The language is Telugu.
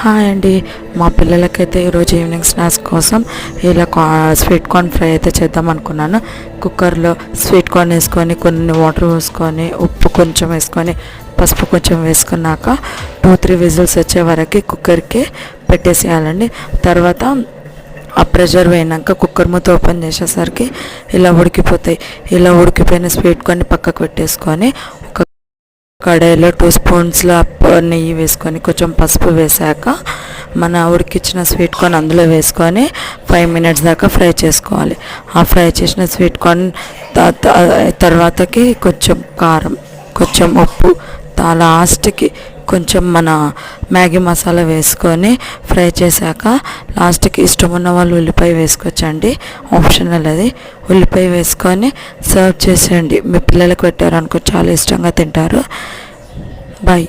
హాయ్ అండి, మా పిల్లలకైతే ఈరోజు ఈవినింగ్ స్నాక్స్ కోసం ఇలా స్వీట్ కార్న్ ఫ్రై అయితే చేద్దాం అనుకున్నాను. కుక్కర్లో స్వీట్ కార్న్ వేసుకొని కొన్ని వాటర్ పోసుకొని ఉప్పు కొంచెం వేసుకొని పసుపు కొంచెం వేసుకున్నాక 2-3 విజిల్స్ వచ్చే వరకు కుక్కర్కి పెట్టేసేయాలండి. తర్వాత ఆ ప్రెషర్ పోయినాక కుక్కర్ మూత ఓపెన్ చేసేసరికి ఇలా ఉడికిపోతాయి. ఇలా ఉడికిపోయిన స్వీట్ కార్న్ పక్కకు పెట్టేసుకొని ఒక కడాయిలో 2 స్పూన్స్ల నెయ్యి వేసుకొని కొంచెం పసుపు వేసాక మన ఉడికిచ్చిన స్వీట్ కార్న్ అందులో వేసుకొని 5 మినిట్స్ దాకా ఫ్రై చేసుకోవాలి. ఆ ఫ్రై చేసిన స్వీట్ కార్న్ తర్వాతకి కొంచెం కారం, కొంచెం ఉప్పు, లాస్ట్కి కొంచెం మన మ్యాగీ మసాలా వేసుకొని ఫ్రై చేశాక లాస్ట్కి ఇష్టం ఉన్న వాళ్ళు ఉల్లిపాయ వేసుకోవచ్చండి, ఆప్షనల్ అది. ఉల్లిపాయ వేసుకొని సర్వ్ చేసేయండి. మీ పిల్లలకు పెట్టారనుకో చాలా ఇష్టంగా తింటారు. బాయ్.